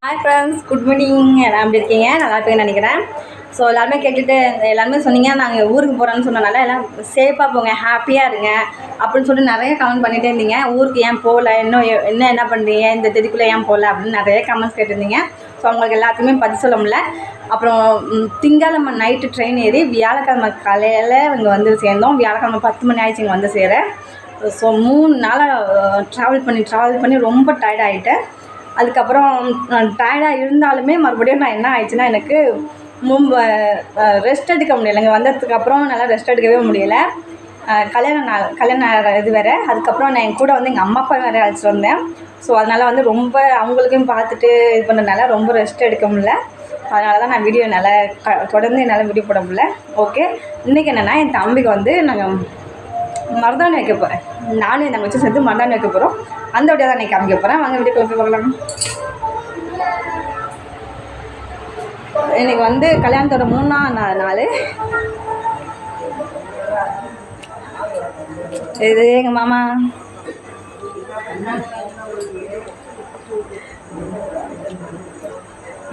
Hi friends, good morning. எல்லாம் எப்படி இருக்கீங்க? நல்லா இருப்பீங்கன்னு நினைக்கிறேன். ஸோ எல்லாருமே கேட்டுட்டு எல்லாருமே சொன்னீங்க நாங்கள் ஊருக்கு போகிறோன்னு சொன்னனால எல்லாம் சேஃபாக போங்க, ஹாப்பியாக இருங்க அப்படின்னு சொல்லிட்டு நிறைய கமெண்ட் பண்ணிகிட்டே இருந்தீங்க. ஊருக்கு ஏன் போகல, என்ன பண்ணுறீங்க, இந்த தேதிக்குள்ளே ஏன் போகல அப்படின்னு நிறைய கமெண்ட்ஸ் கேட்டிருந்தீங்க. ஸோ அவங்களுக்கு எல்லாத்துக்குமே பதில் சொல்ல முடியல. அப்புறம் திங்கக்கிழமை நைட்டு ட்ரெயின் ஏறி வியாழக்கிழமை காலையில் இங்கே வந்து சேர்ந்தோம். வியாழக்கிழமை 10 மணி ஆயிடுச்சு இங்கே வந்து சேர. ஸோ 3 நாளாக ட்ராவல் பண்ணி ரொம்ப டயர்ட் ஆகிட்டேன். அதுக்கப்புறம் டயர்டாக இருந்தாலுமே மறுபடியும் நான் என்ன ஆயிடுச்சுன்னா எனக்கு ரெஸ்ட் எடுக்க முடியலை. இங்கே வந்ததுக்கப்புறம் நல்லா ரெஸ்ட் எடுக்கவே முடியலை. கல்யாண இது வேறு. அதுக்கப்புறம் நான் என் கூட வந்து எங்கள் அம்மா அப்பா வேறு அழைச்சிட்டு வந்தேன். ஸோ அதனால் வந்து ரொம்ப அவங்களுக்கும் பார்த்துட்டு இது பண்ணுறதுனால ரொம்ப ரெஸ்ட் எடுக்க முடியல. அதனால தான் நான் வீடியோ தொடர்ந்து என்னால் வீடியோ போட முடியல. ஓகே, இன்றைக்கி என்னென்னா என் தம்பிக்கு வந்து நாங்கள் மருதாணி வைக்க போகிறேன். நானும் என் தங்கச்சி சேர்த்து மருதாணி வைக்க போகிறோம். அந்த வீடியோ தான் இன்றைக்கி காமிக்க போகிறேன். வாங்க வீடியோ போய் பார்க்கலாம். இன்றைக்கி வந்து கல்யாணத்தோட 3ஆம் நாள். இது எங்கள் மாமா.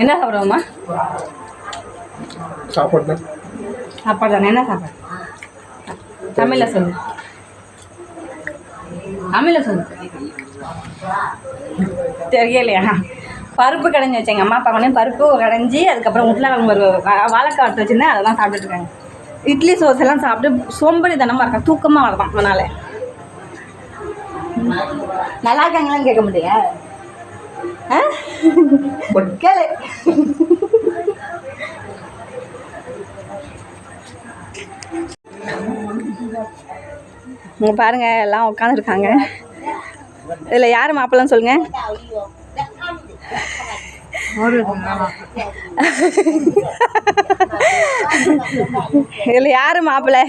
என்ன சாப்பிடுவோம்மா? சாப்பாடு தானே. என்ன சாப்பாடு? தமிழில் சொல்லு. தெரியலையா? பருப்பு கடைஞ்சி வச்சேங்க அம்மா அப்பா கொண்டே. பருப்பு கடைஞ்சி அதுக்கப்புறம் உருளைக்கிழங்கு ஒரு வாழைக்காய் எடுத்து வச்சுருந்தேன். அதெல்லாம் சாப்பிட்டுருக்காங்க. இட்லி சோஸ் எல்லாம் சாப்பிட்டு சோம்பேறி தனமாக இருக்கான், தூக்கமாக வரதான். அதனால் நல்லா இருக்காங்களான்னு கேட்க முடியா? கேளு. இங்கே பாருங்கள், எல்லாம் உட்காந்துருக்காங்க. இதில் யார் மாப்பிள்ளைன்னு சொல்லுங்கள். இதில் யார் மாப்பிள்ளை?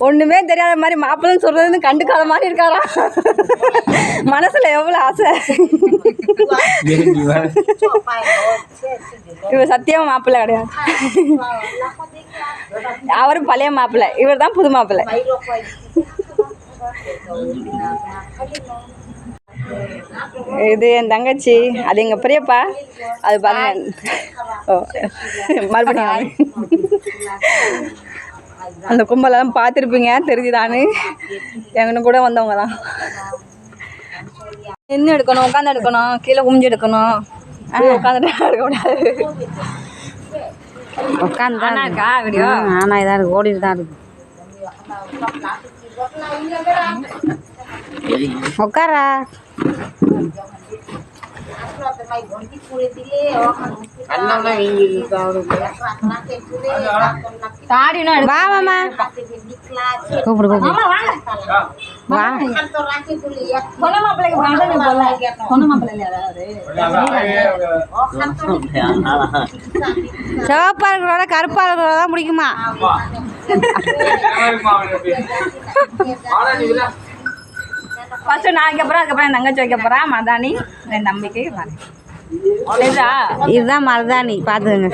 ஒன்றுமே தெரியாத மாதிரி மாப்பிள்ளைன்னு சொல்கிறது கண்டுக்காத மாதிரி இருக்காரா? மனசில் எவ்வளோ ஆசை. இவர் சத்தியமாக மாப்பிள்ளை கிடையாது. அவரும் பழைய மாப்பிள்ளை, இவர் தான் புது மாப்பிள்ளை. இது என் தங்கச்சி, அது எங்கள் பெரியப்பா. அது பாருங்க. மறுபடியும் அந்த கும்பலெல்லாம் பார்த்துருப்பீங்க, தெரிஞ்சுதானு. எங்கன்னு கூட வந்தவங்க தான். நின்று எடுக்கணும், உட்காந்து எடுக்கணும், கீழே குமிஞ்சு எடுக்கணும். உட்காந்துட்டு எடுக்கக்கூடாது. உட்காந்து தான் இருக்கா வீடியோ? ஆனால் இதாக இருக்குது, ஓடிட்டு தான் இருக்குது. உட்காரா. சிவப்பா இருக்கிறோட கருப்பா இருக்கிறோட தான் பிடிக்குமா? ஃபஸ்ட்டு நான் வைக்க போகிறேன், அதுக்கப்புறம் என் தங்கச்சி வைக்க போகிறேன் மருதாணி. என் தம்பிக்கு இதுதான் மருதாணி, பார்த்துக்கங்க.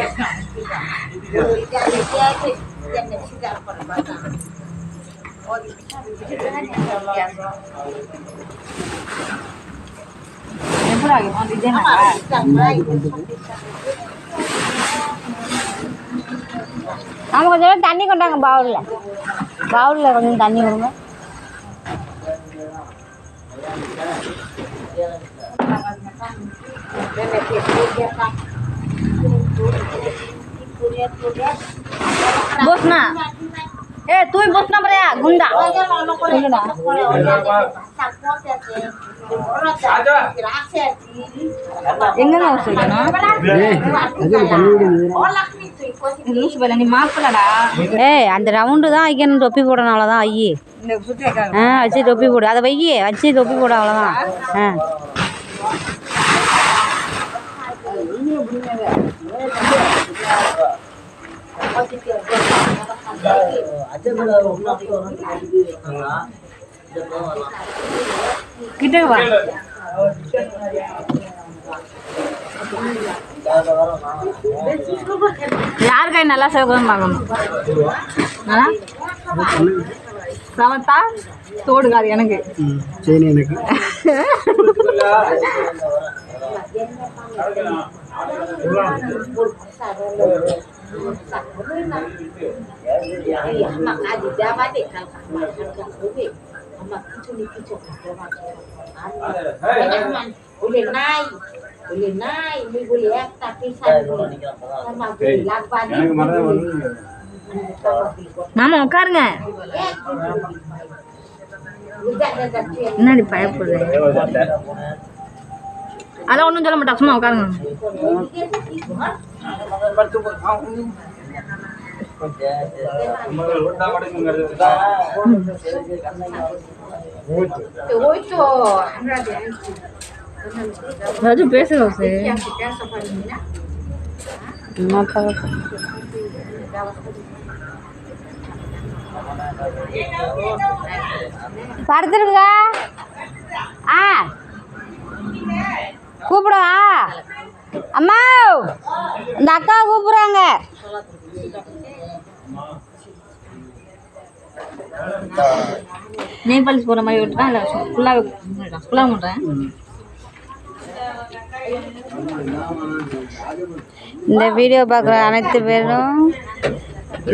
நம்ம கொஞ்சம் தண்ணி கொண்டாங்க. பவுலில் கொஞ்சம் தண்ணி கொடுங்க. বসনা এ তুই বসনা পরে গুন্ডা எங்க ஏய் அந்த ரவுண்டு தான் வைக்கணும். தொப்பி போடணும், அவ்வளோதான். ஐயே வச்சு தொப்பி போடு. அதை வையே வச்சு தொப்பி போட, அவ்வளோதான். கிட்ட வா. யார் கை நல்லா சேவகம் பார்க்கணும். சமத்தா தோடுகாது எனக்கு. மாமா உட்காருங்க. என்னடி பயப்படுறேன்? அதெல்லாம் ஒன்றும் சொல்ல மாட்டா, சும்மா உட்காருங்க. ஏதாச்சும் பேசுங்க. படுத்துருக்கா? கூப்பிடா அம்மா, இந்த அக்கா கூப்பிடுறாங்க. நெய் பாலிஷ் போடுற மாதிரி விட்டுறேன். இல்லை ஃபுல்லாக பண்ணுறேன். இந்த வீடியோ பார்க்குற அனைத்து பேரும்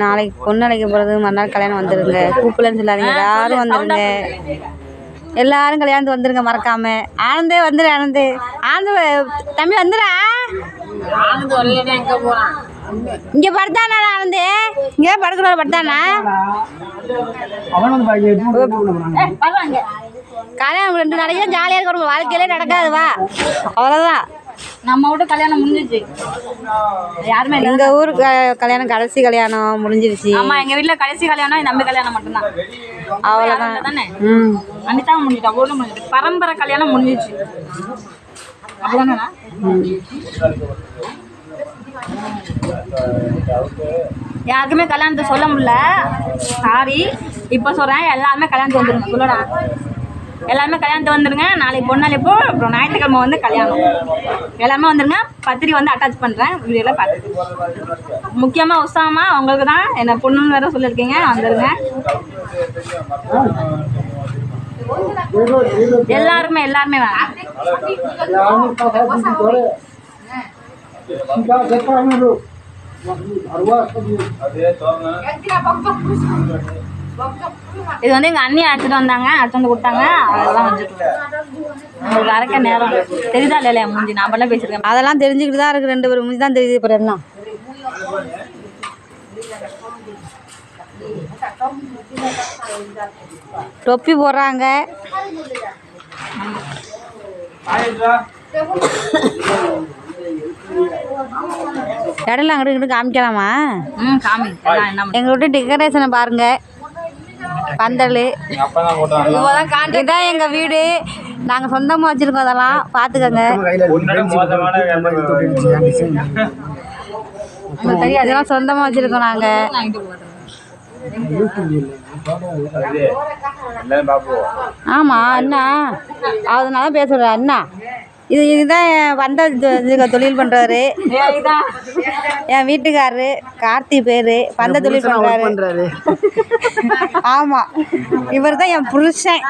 நாளைக்கு பொண்ணழைக்க போகிறது, மறுநாள் கல்யாணம் வந்துடுங்க. கூப்பிடலன்னு சொல்லாதீங்க, எல்லாரும் வந்துடுங்க. எல்லாரும் கல்யாணத்துக்கு வந்துடுங்க மறக்காம. ஆனந்தே வந்துடு. ஆனந்து தம்பி வந்துடா. இங்கே படுத்தானா? ஆனந்து இங்கே படுக்கிற படுத்தானா? கல்யாணம் 2 நாளைக்கே ஜாலியாக இருக்க, வாழ்க்கையிலே நடக்காது. வா, அவ்வளோதான். நம்ம விட்டு கல்யாணம் முடிஞ்சிச்சு. யாருமே எங்கள் ஊர் கல்யாணம் கடைசி கல்யாணம் முடிஞ்சிருச்சு. ஆமாம், எங்கள் வீட்டில் கடைசி கல்யாணம் என் தம்பி கல்யாணம் மட்டும்தான். அவ்வளோதான் தானே. அன்னைக்கு தான் முடிஞ்சிட்டா. ஒன்று முடிஞ்சிட்டு பரம்பரை கல்யாணம் முடிஞ்சிச்சு. அப்படிதானே? யாருக்குமே கல்யாணத்தை சொல்ல முடியல, சாரி. இப்போ சொல்கிறேன், எல்லாருமே கல்யாணத்துக்கு வந்துடுங்க. சொல்லடா, எல்லாருமே கல்யாணத்துக்கு வந்துடுங்க. நாளைக்கு பொண்ணழைப்பு, அப்புறம் ஞாயிற்றுக்கிழமை வந்து கல்யாணம். எல்லாமே வந்துடுங்க. பத்திரிக்கை வந்து அட்டாச் பண்ணுறேன், வீடியோவில் பார்த்துட்டு. முக்கியமாக உசாமா அவங்களுக்கு தான் என்ன பொண்ணுன்னு வேறு சொல்லியிருக்கீங்க, வந்துடுங்க. எல்லாருமே வேணாம். இது வந்து எங்கள் அண்ணி அழைச்சிட்டு வந்தாங்க, அழைச்சிட்டு வந்து கொடுத்தாங்க. அதெல்லாம் வந்துட்டு உங்களுக்கு அரைக்க நேரம் தெரியுதா இல்லையா? மூஞ்சி நான் பண்ணலாம் பேசியிருக்கேன். அதெல்லாம் தெரிஞ்சுக்கிட்டு தான் இருக்குது. 2 பேரும் மூஞ்சி தான் தெரியுது. இப்போ எல்லாம் தொப்பி போடுறாங்க. இடையில அங்கிட்டு இங்கிட்டு காமிக்கலாமா? எங்கள் வீட்டு டெக்கரேஷனை பாருங்க. பந்தல் இதுதான் எங்கள் வீடு. நாங்கள் சொந்தமாக வச்சுருக்கோம். அதெல்லாம் பார்த்துக்கோங்க. இதெல்லாம் சொந்தமாக வச்சுருக்கோம் நாங்கள். ஆமாம் அண்ணா, அதனால பேசுகிறேன் அண்ணா. இதுதான் வந்த தொழில் பண்ணுறாரு. என் வீட்டுக்காரரு கார்த்தி பேர், வந்த தொழில் பண்ணுறாரு. ஆமாம், இவர் தான் என் புருஷன்.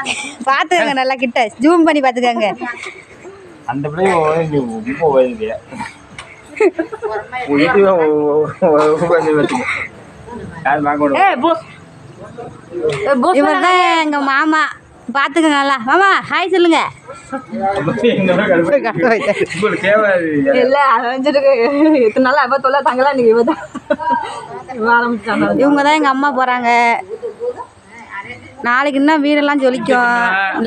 பார்த்துக்கோங்க, நல்லா கிட்ட ஜூம் பண்ணி பார்த்துக்கோங்க. இவர் தான் எங்கள் மாமா. பார்த்துக்கோங்க நல்லா. மாமா ஹாய் சொல்லுங்க. இவங்க தான் எங்கள் அம்மா போகிறாங்க. நாளைக்கு இன்னும் வீடெல்லாம் ஜொலிக்கும்.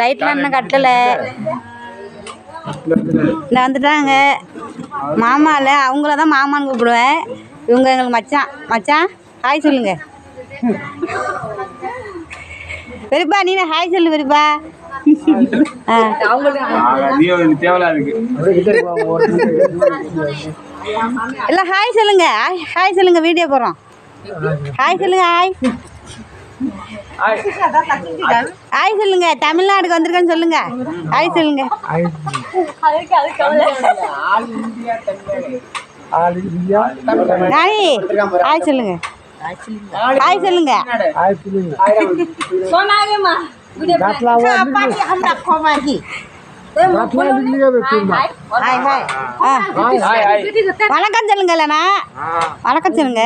லைட்லாம் இன்னும் கட்டலை. இந்த வந்துட்டாங்க மாமா. இல்லை, அவங்கள தான் மாமான்னு கூப்பிடுவேன். இவங்க எங்களுக்கு மச்சான். ஹாய் சொல்லுங்க பெரியப்பா. நீ ஹாய் சொல்லு பெரியப்பா. இல்லை ஹாய் சொல்லுங்க. ஹாய் சொல்லுங்க, வீடியோ போகிறோம். ஹாய் சொல்லுங்க. ஹாய் சொல்லுங்க. தமிழ்நாடுக்கு வந்திருக்கேன்னு சொல்லுங்க. ஹாய் சொல்லுங்க. ஹாய் சொல்லுங்க. ஹாய் சொல்லுங்க. வணக்கம் சொல்லுங்க இல்லைண்ணா வணக்கம் சொல்லுங்க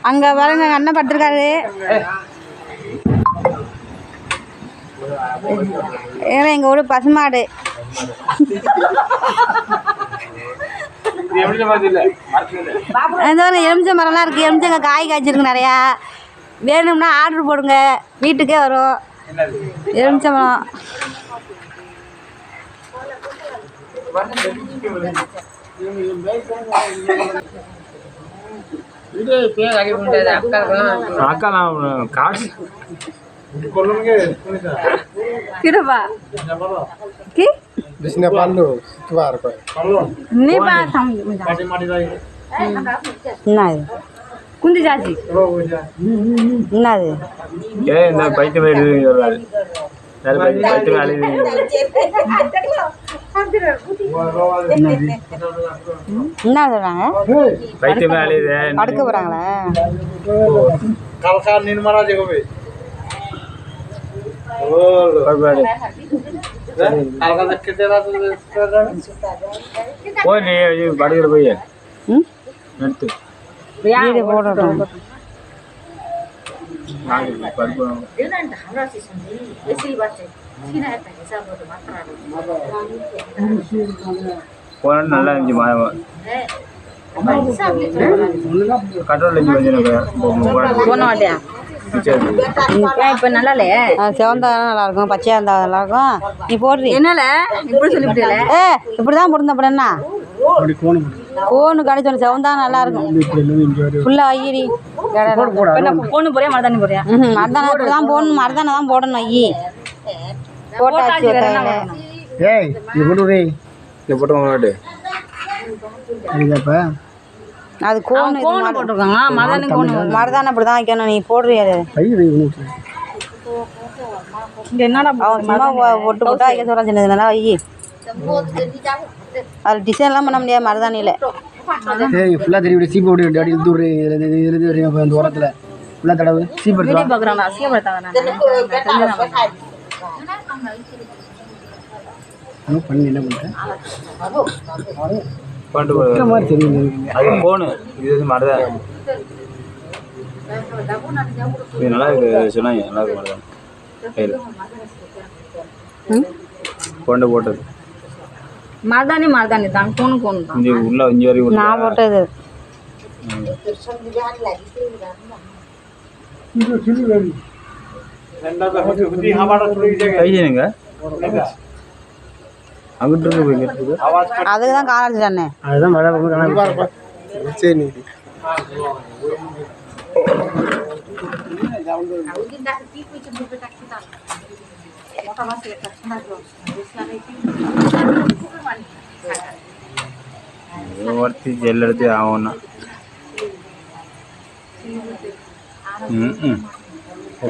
அங்க பாருங்க அண்ணன் பட்டிருக்காரு ஏன்னா எங்க ஊரு பசுமாடு எலுமிச்சை மரம்லாம் இருக்குது எலுமிச்சங்க காய் காய்ச்சிருக்கு நிறையா வேணும்னா ஆர்டர் போடுங்க வீட்டுக்கே வரும் எலுமிச்சை மரம் किडपा की बिसने पालू त्वार को नहीं बात हम नहीं कुंदी जाती नहीं ये ना बाइक में नहीं हो रहा है यार बाइक में आले नहीं என்ன சொல்றாங்க बाइक में आले है படுக்க போறாங்களா कालका निर्मला जगवे போய் நீ படுகிற போய் நட்டு வீடு போடணும் போன நல்லா இருந்துச்சு கண்ட்ரோல் போன மாட்டியா இப்போ நல்லா இல்லையே செவந்தா நல்லா இருக்கும் பச்சையாக இருந்தால் நல்லா இருக்கும் நீ போடுறீ என்னால இப்படி சொல்லிவிட்டல இப்படி தான் போடுந்த அப்புறம் என்ன கோனு கடை சொல்லி செவந்தா நல்லா இருக்கும் ஃபுல்லாக ஐயடி போன்னு போறியா மருதாணி போறியா மருதாணி இப்படி தான் போடணும் மருதாணி தான் போடணும் ஐயி போட்டாச்சு ஏய் இவ்வளவு போட்டு அது கோனு போட்டுருக்காங்க மருதாணி கோனு மருதாணி அப்படி தான் வைக்கணும் நீ போடுறியா என்னடா அவன் சும்மா ஒட்டு போட்டா வைக்க சொல்கிறான் சின்னது நல்லா வை அது டிசைன்லாம் பண்ண முடியாது மருதாணியில் ஏய் ஃபுல்லாக தெரியும் சீப்பு போட்டு அடி தூர் இருந்து வரீங்க அந்த ஓரத்தில் ஃபுல்லாக தடவை சீப்பு வீடியோ பார்க்குறாங்க அசிங்கப்படுத்தாங்க பண்ணி என்ன பண்ணுறேன் அது போனு இது வந்து மருதான் இது நல்லா இருக்கு சொன்னாங்க நல்லா இருக்கு மருதான் கொண்டு போட்டது மருதாணி மருதாணி தான் கோனு கோனு தான் இங்கே உள்ள இங்கே வரைக்கும் நான் போட்டது கையனுங்க அங்கிட்டு இருக்கு போய் அதுக்கு தான் கால் அடிச்சானே அதுதான் மழை சரி ஒருத்தி ஜெல் எடுத்து ஆகும்னா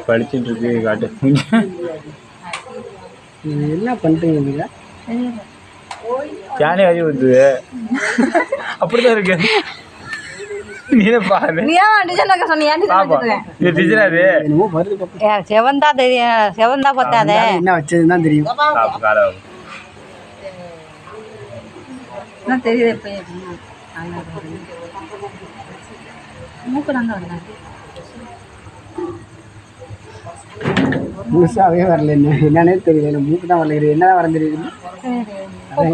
படிச்சுட்டு இருக்கு காட்டு என்ன பண்ணுறீங்க நீங்கள் யானே அடி ஊற்றுது அப்படிதான் இருக்கு நீனே பாரு நீ ஏன் டிசைன் சொன்னியா இது டிசைன் அது என்னமோ வருது பாப்பா. செவந்தா தெரியும் செவந்தா பத்தாதே என்ன வச்சதுன்னு தான் தெரியும் காப்பு காலம் என்ன தெரியுது இப்போ மூக்கு நாங்கள் வரல முழுசாவே வரல என்ன என்னன்னே தெரியல எனக்கு மூக்கு தான் வரல என்ன வரைஞ்சிருக்கு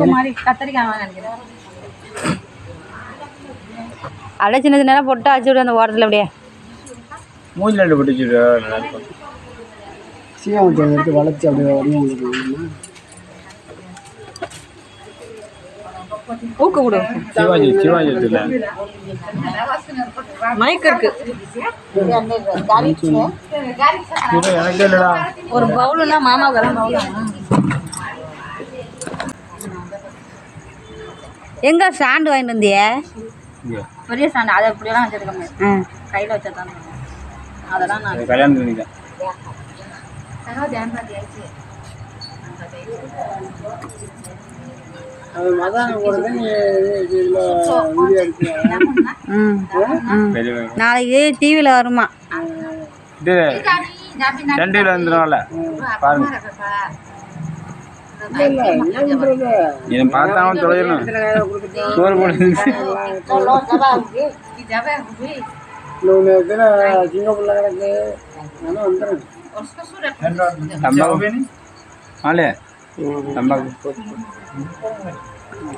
மாதிரி கத்தரிக்காய் நினைக்கிறேன் அப்படியே சின்ன சின்ன பொட்டை வச்சு விடு அந்த ஓரத்தில் அப்படியே மூஞ்சி ரெண்டு போட்டு வச்சுட்டு நல்லா இருக்கும் சீவம் எடுத்து வளைச்சி அப்படியே வரையும் ஊக்க விடு சிவாஜி சிவாஜி எடுத்துல மைக் இருக்கு எனக்கே இல்லடா ஒரு பவுலுன்னா மாமாவுக்கு தான் பவுல் எங்க ஸ்டாண்டு வாங்கிட்டு வந்தியே பெரிய ஸ்டாண்டு அதை இப்படியெல்லாம் வச்சிருக்க முடியாது கையில் வச்சதான் அதெல்லாம் நான் கல்யாணம் பண்ணிட்டேன் அது மதானம் போடுறது நீ இதில் வீடியோ எடுத்து நாளைக்கு டிவியில் வருமா? இது சண்டியில் வந்துடும்ல பாருங்க. இதை பார்த்தா அவன் தொலைக்கணும். சோறு போடுது. இன்னொன்று சிங்கப்பூரில் கிடக்கு அதெல்லாம் வந்துடும். தம்பாக்கு ஆளே தம்பாக்கு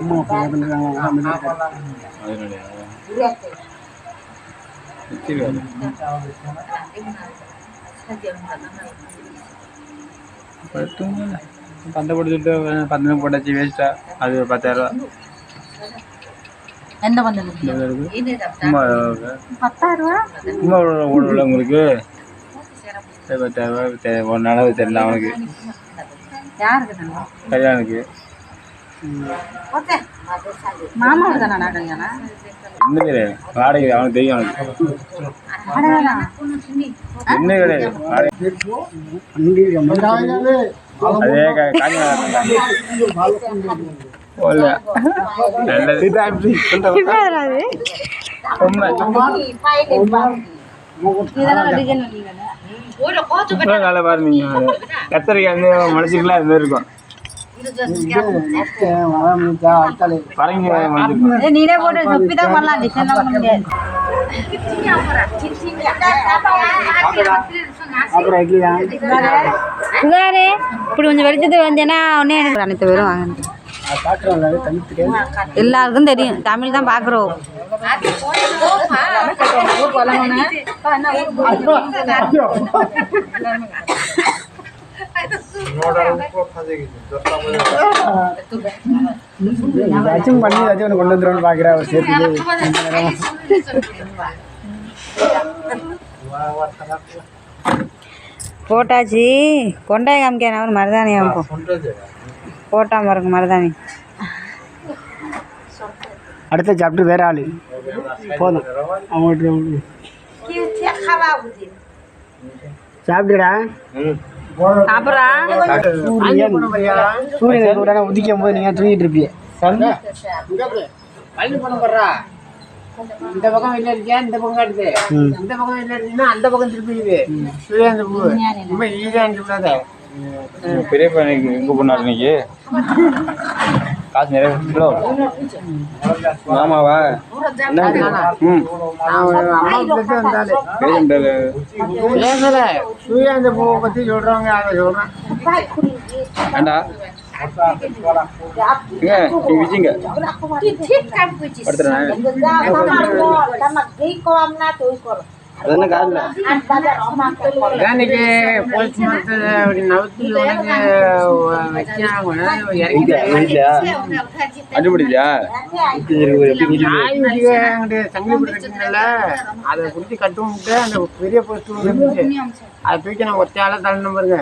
அம்மா பந்தை போட்டுட்டு 10 போட்டாச்சு வேஸ்ட்டா. அது 10,000 என்ன பண்ணுறது? சும்மா 10,000 சும்மா ஓடல உங்களுக்கு. 10,000 ஒரு நாளாவது தெரியல அவனுக்கு யாருக்கு கல்யாணுக்கு. மாமாவுக்கு தானே கல்யாணம்? என்ன கிடையாது வாடகை அவனுக்கு தெரியும். அவனுக்கு என்ன கிடையாது வாடகை. அதே காஞ்சி நல்ல பாருங்க. கத்தரிக்காய் வந்து மனுஷங்களா அது மாதிரி இருக்கும். பரங்கி நீனே போட்டு சுப்பி தான் பண்ணலாம். டிசைன் பண்ண முடியாது. இப்படி கொஞ்சம் வெளிச்சத்து வந்தேன்னா உடனே எனக்கு அனைத்து பேரும் வாங்கணும். எல்லாருக்கும் தெரியும் தமிழ் தான் பார்க்குறோம். ஏதாச்சும் பண்ணி ஏதாச்சும் ஒன்று கொண்டு வந்துடும்னு பார்க்குறேன். அவர் சேர்த்து போட்டாச்சு. கொண்டாய் காமிக்க ஒரு மருதாணி காமிப்போம். போட்டா பாருங்க மருதாணி. அடுத்த சாப்பிட்டு வேற ஆள் போதும். அவங்ககிட்ட சாப்பிட்டுடா. அப்புறம் சூரியன் கூட உதிக்கும் போது நீங்கள் தூங்கிட்டு இருப்பீங்க. இந்த பக்கம் வெளில இருக்கியா, இந்த பக்கம் காட்டுது. இந்த பக்கம் வெளில இருந்தீங்கன்னா அந்த பக்கம் திருப்பிக்குது. சூரியன் பூ ரொம்ப ஈஸியாக சொல்லாத. பெரிய பையனுக்கு எங்கே போனார் இன்னைக்கு? காசு நிறைய கிலோ மாமாவா? அம்மா பேசல. சூரியன் பூவை பற்றி சொல்கிறவங்க அதை சொல்கிறேன். ஏண்டா விஜிங்க படுத்துறேன். அது என்ன காரணம்? இன்னைக்கு போலீஸ் மரத்தில் அப்படி நவுத்தி அடிபடிச்சா? சங்கிலி பிடிச்சிருக்கல அதை பிடிச்சி கட்டுவோம்ட்டு அந்த பெரிய போஸ்ட் இருந்துச்சு. அதை தூக்கி நான் ஒத்தையால தள்ளணும் பாருங்க.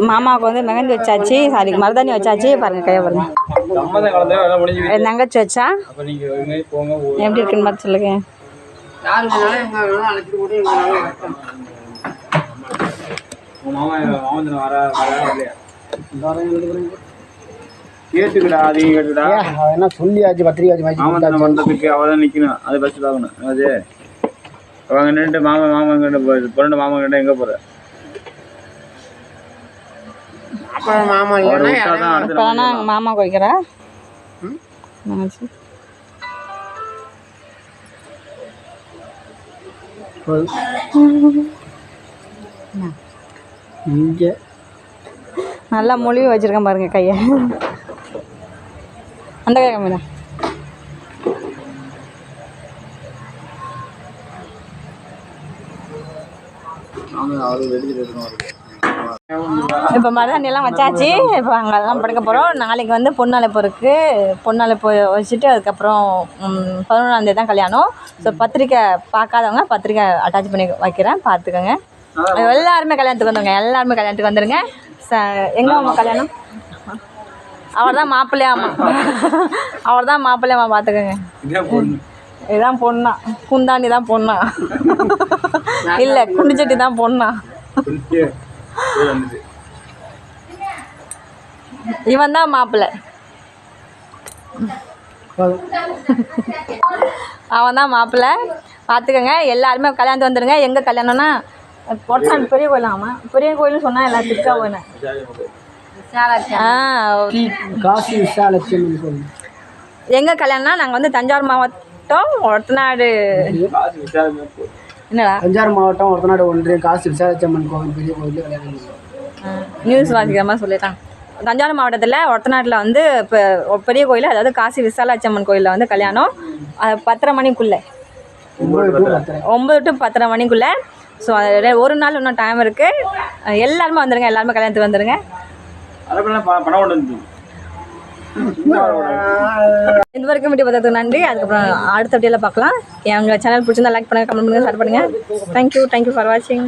மாமாவுக்கு வந்து மெகந்தி வச்சாச்சு. சாரி மருதாணி வச்சாச்சு. பாருங்க கையை பாருங்க. என் தங்கச்சி வச்சா எப்படி இருக்குன்னு பார்த்து சொல்லுங்க. கேட்டுக்கடா அதையும் கேட்டுடா. என்ன சொல்லியாச்சு பத்திரிக்காச்சு மாமன் பண்ணுறதுக்கு அவதான் நிற்கணும். அதை ஃபஸ்ட்டு பார்க்கணும். அது அவங்க நின்று மாமன் கிட்ட போகுது. பொண்ணு மாமன் கிட்ட எங்கே போகிற? மாமா மாமா வைக்கிறா நல்லா மொழிவு வச்சிருக்கேன் பாருங்க கையை. அந்த கை கம்மிடா. இப்போ மருதாணி எல்லாம் வச்சாச்சு. இப்போ அங்கெல்லாம் படுக்க போகிறோம். நாளைக்கு வந்து பொண்ணழைப்பு இருக்குது. பொண்ணழைப்பு வச்சுட்டு அதுக்கப்புறம் 11ஆந்தேதி தான் கல்யாணம். ஸோ பத்திரிக்கை பார்க்காதவங்க பத்திரிக்கை அட்டாச் பண்ணி வைக்கிறேன், பார்த்துக்கோங்க. எல்லாருமே கல்யாணத்துக்கு வந்துடுங்க. எல்லாருமே கல்யாணத்துக்கு வந்துடுங்க. எங்கே அவங்க கல்யாணம்? அவர் தான் மாப்பிள்ளையாமா. அவர் தான் மாப்பிள்ளையாமா, பார்த்துக்கோங்க. இதுதான் பொண்ணா? குந்தாண்டி தான் பொண்ணா? இல்லை குண்டிச்சட்டி தான் பொண்ணா? பேர் வந்துச்சு. இவன் தான் மாப்பிள்ளை, அவன் தான் மாப்பிள்ளை. பார்த்துக்கோங்க, எல்லாருமே கல்யாணத்துக்கு வந்துடுங்க. எங்கே கல்யாணம்னா பொட்டான் பெரிய கோயில். ஆமாம், பெரிய கோயில்னு சொன்னால் எல்லாம் திக்கா போயினேன். காசி விசாலட்சுமி கோயில். எங்கே கல்யாணம்னா நாங்கள் வந்து தஞ்சாவூர் மாவட்டம் ஒரத்தநாடு. என்னடா தஞ்சாவூர் மாவட்டம் ஒரத்தநாடு ஒன்றியம் காசி விசாலட்சுமி கோவில் பெரிய கோயில் கல்யாணம். நியூஸ் வாசிக்கிற மாதிரி சொல்லிட்டான். தஞ்சாவூர் மாவட்டத்தில் ஒரத்தநாட்டில் வந்து இப்போ பெரிய கோயில், அதாவது காசி விசாலாட்சம்மன் கோயிலில் வந்து கல்யாணம். 10:30 மணிக்குள்ளே, 9 to 10:30 மணிக்குள்ளே. ஸோ அது ஒரு நாள் இன்னும் டைம் இருக்குது. எல்லாருமே வந்துடுங்க, எல்லாருமே கல்யாணத்துக்கு வந்துடுங்க. பணம் கொண்டு வந்து இது வரைக்கும் வீடியோ பார்த்ததுக்கு நன்றி. அதுக்கப்புறம் அடுத்த வீடியோவில் பார்க்கலாம். எங்கள் சேனல் பிடிச்சிருந்தா லைக் பண்ணுங்கள், கமெண்ட் பண்ணுங்கள், ஷேர் பண்ணுங்கள். தேங்க்யூ ஃபார் வாட்சிங்.